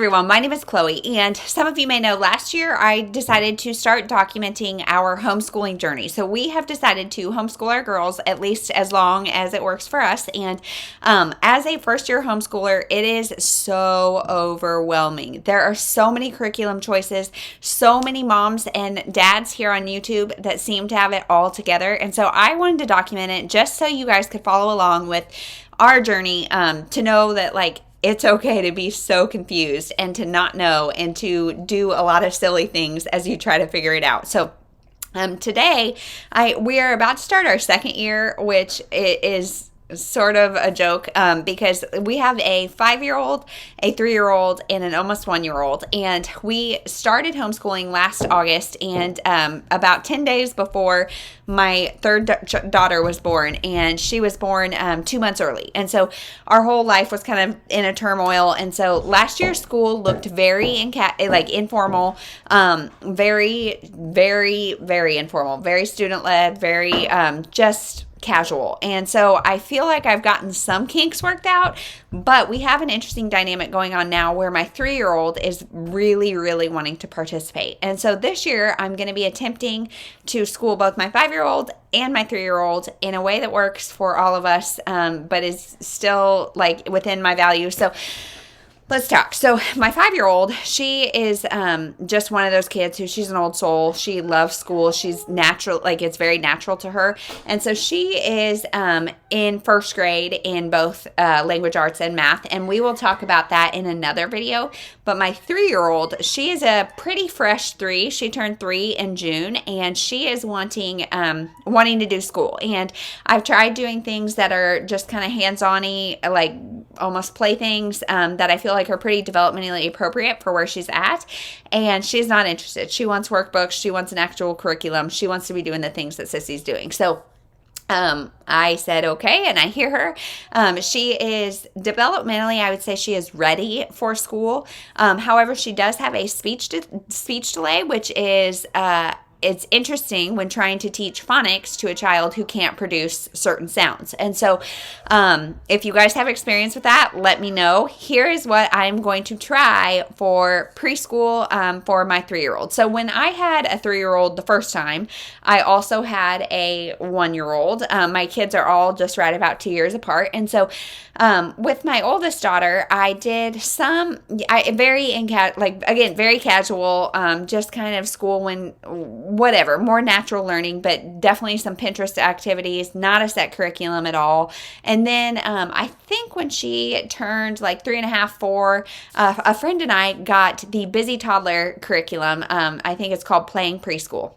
everyone, my name is Chloe, and some of you may know last year I decided to start documenting our homeschooling journey. So we have decided to homeschool our girls at least as long as it works for us. And as a first-year homeschooler, it is so overwhelming. There are so many curriculum choices, so many moms and dads here on YouTube that seem to have it all together. And so I wanted to document it just so you guys could follow along with our journey, to know that it's okay to be so confused and to not know and to do a lot of silly things as you try to figure it out. So today we are about to start our second year, which is sort of a joke because we have a 5-year-old, a 3-year-old, and an almost 1-year-old. And we started homeschooling last August, and about 10 days before my third daughter was born, and she was born 2 months early. And so our whole life was kind of in a turmoil. And so last year's school looked very informal, very, very, very informal, very student-led, very just casual. And so I feel like I've gotten some kinks worked out, but we have an interesting dynamic going on now where my 3-year-old is really, really wanting to participate. And so this year I'm going to be attempting to school both my 5-year-old and my 3-year-old in a way that works for all of us, but is still within my values. So let's talk. So my 5-year-old, she is just one of those kids who, she's an old soul. She loves school. She's natural, it's very natural to her. And so she is in first grade in both language arts and math. And we will talk about that in another video. But my 3-year-old, she is a pretty fresh 3. She turned 3 in June, and she is wanting to do school. And I've tried doing things that are just kind of hands-on-y, almost play things that I feel like are pretty developmentally appropriate for where she's at, and she's not interested. She wants workbooks. She wants an actual curriculum. She wants to be doing the things that Sissy's doing. So I said, okay, and I hear her. She is developmentally, I would say she is ready for school. However, she does have a speech delay, which is it's interesting when trying to teach phonics to a child who can't produce certain sounds. And so if you guys have experience with that, let me know. Here is what I'm going to try for preschool for my 3-year-old. So when I had a 3-year-old the first time, I also had a 1-year-old. My kids are all just right about 2 years apart. And so with my oldest daughter, I did very casual, just kind of school whatever, more natural learning, but definitely some Pinterest activities, not a set curriculum at all. And then I think when she turned 3.5, 4, a friend and I got the Busy Toddler curriculum. I think it's called Playing Preschool.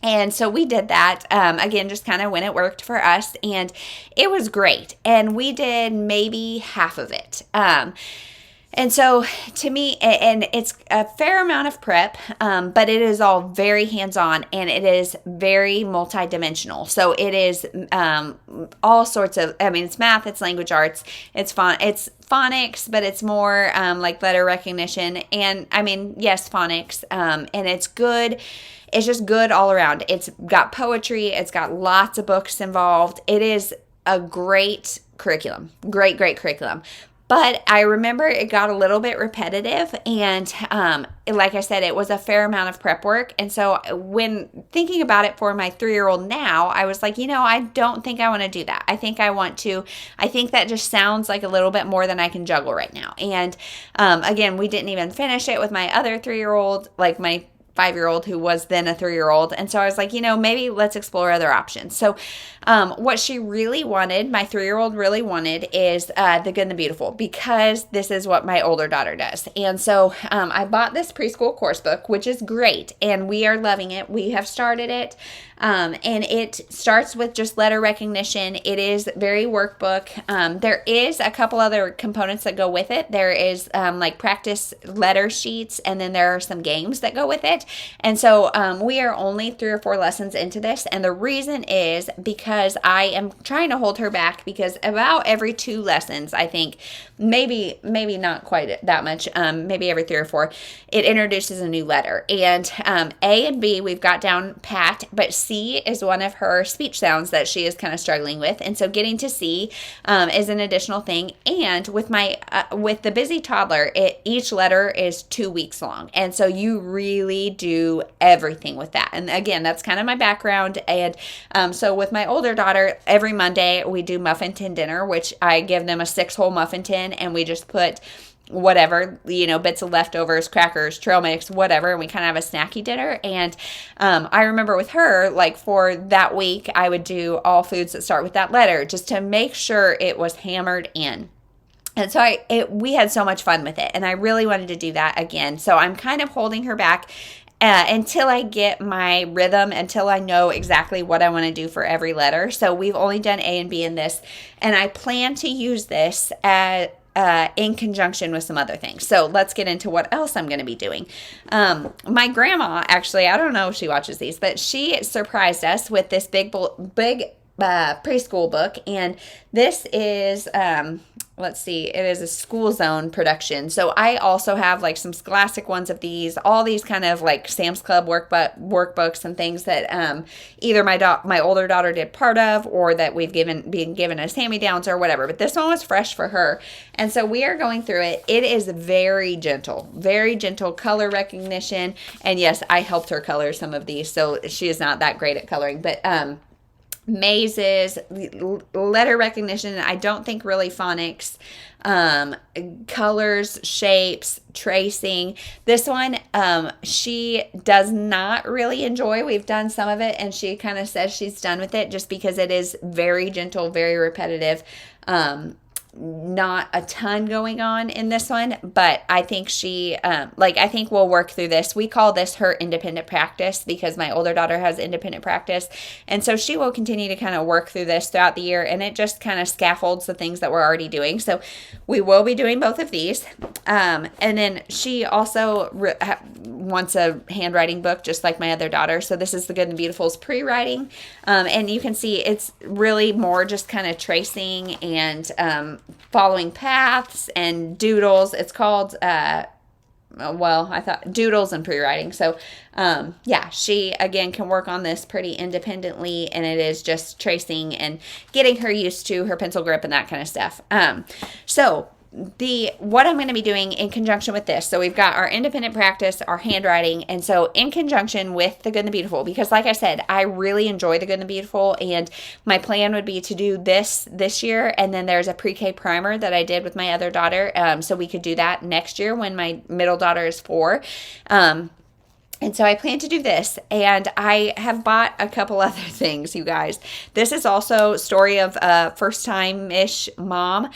And so we did that, again, just kind of when it worked for us, and it was great. And we did maybe half of it. And so to me, and it's a fair amount of prep, but it is all very hands-on, and it is very multidimensional. So it is all sorts of, it's math, it's language arts, it's phonics, but it's more letter recognition. And yes, phonics, and it's good. It's just good all around. It's got poetry. It's got lots of books involved. It is a great curriculum. Great curriculum. But I remember it got a little bit repetitive, and like I said, it was a fair amount of prep work. And so when thinking about it for my 3-year-old now, I was like, I don't think I want to do that. I think that just sounds like a little bit more than I can juggle right now. And again, we didn't even finish it with my other 3-year-old, my 5-year-old who was then a 3-year-old. And so I was like, maybe let's explore other options. So what she really wanted, my 3-year-old really wanted, is The Good and the Beautiful, because this is what my older daughter does. And so I bought this preschool course book, which is great, and we are loving it. We have started it, and it starts with just letter recognition. It is very workbook. There is a couple other components that go with it. There is practice letter sheets, and then there are some games that go with it. And so we are only 3 or 4 lessons into this, and the reason is because I am trying to hold her back, because about every 2 lessons, I think, maybe not quite that much, maybe every 3 or 4, it introduces a new letter. And A and B we've got down pat, but C is one of her speech sounds that she is kind of struggling with. And so getting to C is an additional thing. And with with the busy toddler, each letter is 2 weeks long. And so you really do everything with that. And again, that's kind of my background. And so with my older daughter, every Monday we do muffin tin dinner, which I give them a 6-hole muffin tin, and we just put whatever, bits of leftovers, crackers, trail mix, whatever, and we kind of have a snacky dinner. And I remember with her, like for that week, I would do all foods that start with that letter just to make sure it was hammered in. And so we had so much fun with it, and I really wanted to do that again. So I'm kind of holding her back until I get my rhythm, until I know exactly what I want to do for every letter. So we've only done A and B in this, and I plan to use this in conjunction with some other things. So let's get into what else I'm going to be doing. My grandma, actually, I don't know if she watches these, but she surprised us with this big preschool book, and this is let's see, it is a School Zone production. So I also have like some Scholastic ones of these, all these kind of like Sam's Club workbooks and things that either my older daughter did part of, or that we've been given as hand-me-downs or whatever. But this one was fresh for her, and so we are going through it. It is very gentle color recognition, and yes, I helped her color some of these, so she is not that great at coloring, but mazes, letter recognition, I don't think really phonics, colors, shapes, tracing. This one, she does not really enjoy. We've done some of it, and she kind of says she's done with it just because it is very gentle, very repetitive. Not a ton going on in this one, but I think I think we'll work through this. We call this her independent practice because my older daughter has independent practice. And so she will continue to kind of work through this throughout the year, and it just kind of scaffolds the things that we're already doing. So we will be doing both of these. And then she also wants a handwriting book, just like my other daughter. So this is the Good and Beautiful's pre-writing. And you can see it's really more just kind of tracing and following paths and doodles. It's called, I thought doodles and pre-writing. So, she again can work on this pretty independently, and it is just tracing and getting her used to her pencil grip and that kind of stuff. What I'm going to be doing in conjunction with this, so we've got our independent practice, our handwriting, and so in conjunction with the Good and the Beautiful, because like I said, I really enjoy the Good and the Beautiful, and my plan would be to do this year, and then there's a pre-K primer that I did with my other daughter, so we could do that next year when my middle daughter is 4. And so I plan to do this, and I have bought a couple other things, you guys. This is also a story of a first-time-ish mom,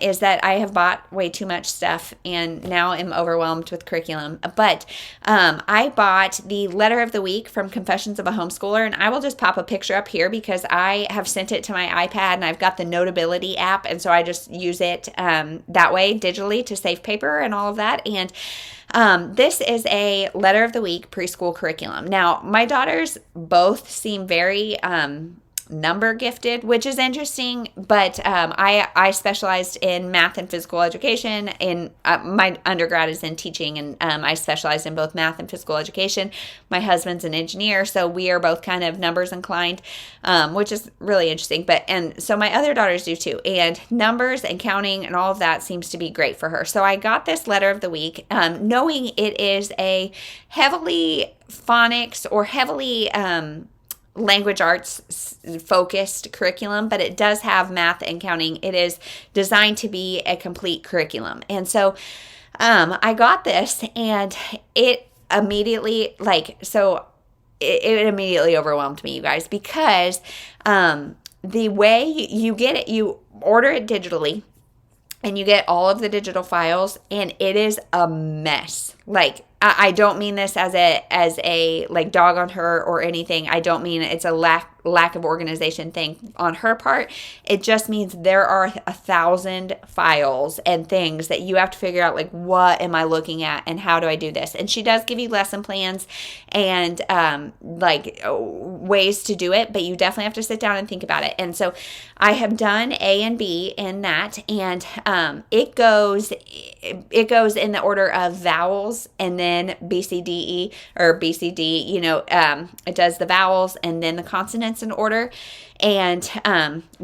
is that I have bought way too much stuff and now am overwhelmed with curriculum. But I bought the Letter of the Week from Confessions of a Homeschooler, and I will just pop a picture up here because I have sent it to my iPad, and I've got the Notability app, and so I just use it that way digitally to save paper and all of that. And this is a Letter of the Week preschool curriculum. Now, my daughters both seem very number gifted, which is interesting, but I specialized in math and physical education. My undergrad is in teaching, and I specialized in both math and physical education. My husband's an engineer, so we are both kind of numbers inclined, which is really interesting. And so my other daughters do too, and numbers and counting and all of that seems to be great for her. So I got this Letter of the Week, knowing it is a heavily phonics or heavily language arts focused curriculum, but it does have math and counting. It is designed to be a complete curriculum. And so I got this, and it immediately it immediately overwhelmed me, you guys, because the way you get it, you order it digitally, and you get all of the digital files, and it is a mess. Like, I don't mean this as a like dog on her or anything. I don't mean it's a lack lack of organization thing on her part. It just means there are 1,000 files and things that you have to figure out, like, what am I looking at and how do I do this? And she does give you lesson plans and ways to do it, but you definitely have to sit down and think about it. And so I have done A and B in that, and it goes in the order of vowels and then B, C, D, E, or B, C, D, it does the vowels and then the consonants in order. And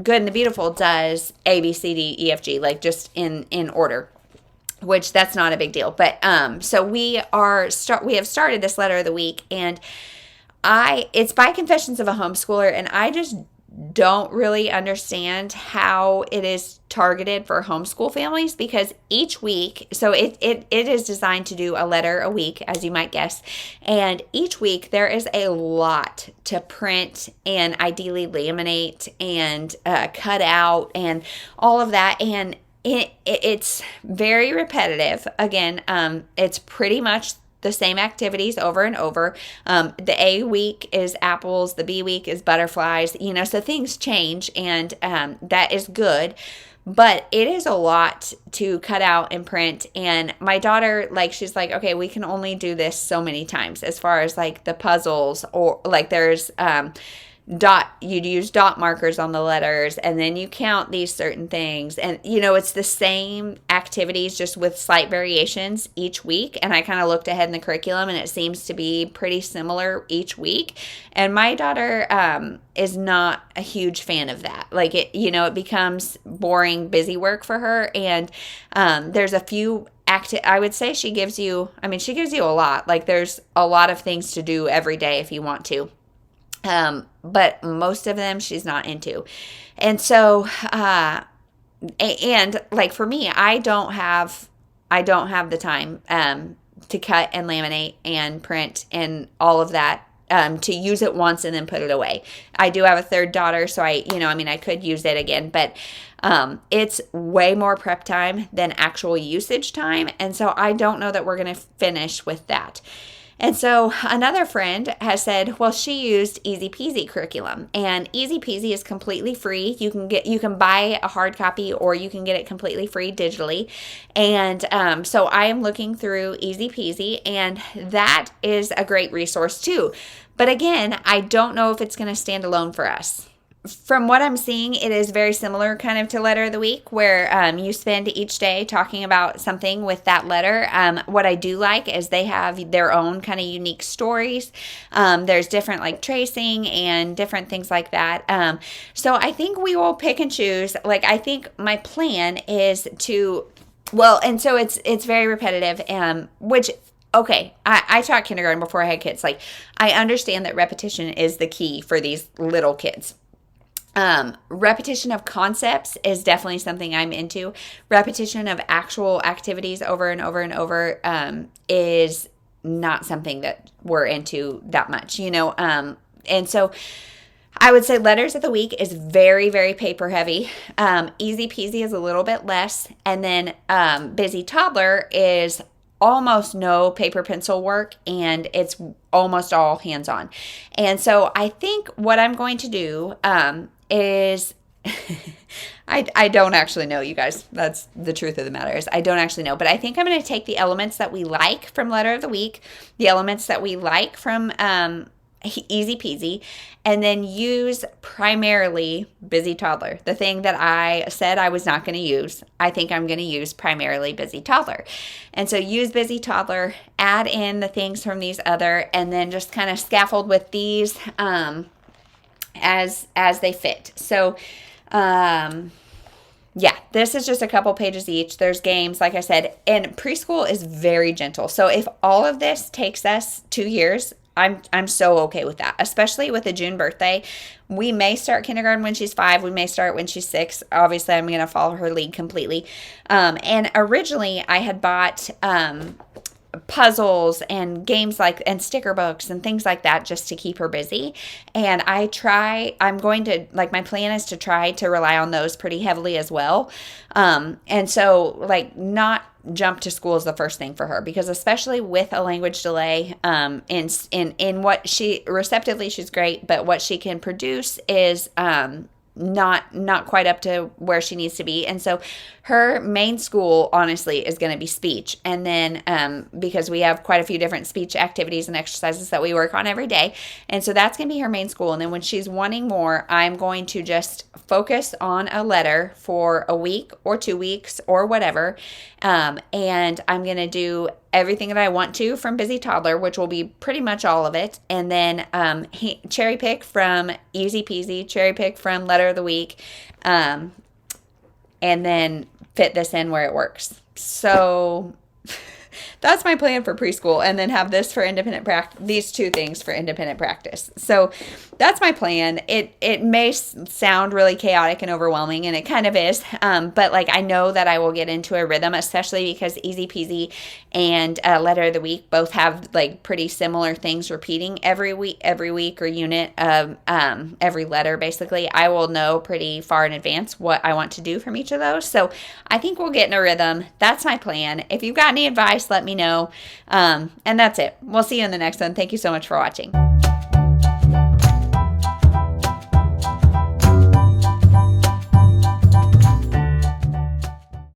Good and the Beautiful does A, B, C, D, E, F, G, like just in order, which that's not a big deal. But so we have started this letter of the week, and it's by Confessions of a Homeschooler, and I just don't really understand how it is targeted for homeschool families, because each week, so it is designed to do a letter a week, as you might guess, and each week there is a lot to print and ideally laminate and cut out and all of that, and it's very repetitive. Again, it's pretty much the same activities over and over. The A week is apples, the B week is butterflies, so things change, and that is good. But it is a lot to cut out and print. And my daughter, she's like, okay, we can only do this so many times, as far as the puzzles, or there's you'd use dot markers on the letters, and then you count these certain things, and it's the same activities just with slight variations each week. And I kind of looked ahead in the curriculum, and it seems to be pretty similar each week. And my daughter is not a huge fan of that. It becomes boring, busy work for her. And there's a few I would say she gives you a lot. There's a lot of things to do every day if you want to. But most of them she's not into. And so, for me, I don't have the time, to cut and laminate and print and all of that, to use it once and then put it away. I do have a third daughter, so I could use it again, but, it's way more prep time than actual usage time. And so I don't know that we're going to finish with that. And so another friend has said, well, she used Easy Peasy curriculum, and Easy Peasy is completely free. You can buy a hard copy, or you can get it completely free digitally. And so I am looking through Easy Peasy, and that is a great resource too. But again, I don't know if it's going to stand alone for us. From what I'm seeing, it is very similar kind of to Letter of the Week, where you spend each day talking about something with that letter. What I do like is they have their own kind of unique stories. There's different tracing and different things like that. So I think we will pick and choose. I think my plan is to, and so it's very repetitive, which, okay, I taught kindergarten before I had kids. I understand that repetition is the key for these little kids. Repetition of concepts is definitely something I'm into. Repetition of actual activities over and over and over is not something that we're into that much, and so I would say Letters of the Week is very, very paper heavy. Easy Peasy is a little bit less, and then Busy Toddler is almost no paper pencil work, and it's almost all hands-on. And so I think what I'm going to do is I don't actually know, you guys. That's the truth of the matter, is I don't actually know. But I think I'm going to take the elements that we like from Letter of the Week, the elements that we like from Easy Peasy, and then use primarily Busy Toddler. The thing that I said I was not going to use, I think I'm going to use primarily Busy Toddler. And so use Busy Toddler, add in the things from these other, and then just kind of scaffold with these as they fit. So this is just a couple pages each. There's games, like I said, and preschool is very gentle. So if all of this takes us 2 years, I'm so okay with that, especially with a June birthday. We may start kindergarten when she's 5. We may start when she's 6. Obviously, I'm going to follow her lead completely. And originally, I had bought puzzles and games and sticker books and things like that, just to keep her busy. And my plan is to try to rely on those pretty heavily as well. And so not jump to school is the first thing for her, because especially with a language delay, in what receptively she's great, but what she can produce is, not quite up to where she needs to be. And so her main school, honestly, is going to be speech. And then because we have quite a few different speech activities and exercises that we work on every day. And so that's going to be her main school. And then when she's wanting more, I'm going to just focus on a letter for a week or 2 weeks or whatever. And I'm going to do everything that I want to from Busy Toddler, which will be pretty much all of it. And then cherry pick from Easy Peasy, cherry pick from Letter of the Week, and then fit this in where it works. So that's my plan for preschool, and then have this for independent practice, these two things for independent practice. So that's my plan. It may sound really chaotic and overwhelming, and it kind of is, but I know that I will get into a rhythm, especially because Easy Peasy and Letter of the Week both have pretty similar things repeating every week or unit of every letter. Basically, I will know pretty far in advance what I want to do from each of those. So I think we'll get in a rhythm. That's my plan. If you've got any advice, let me know. And that's it. We'll see you in the next one. Thank you so much for watching.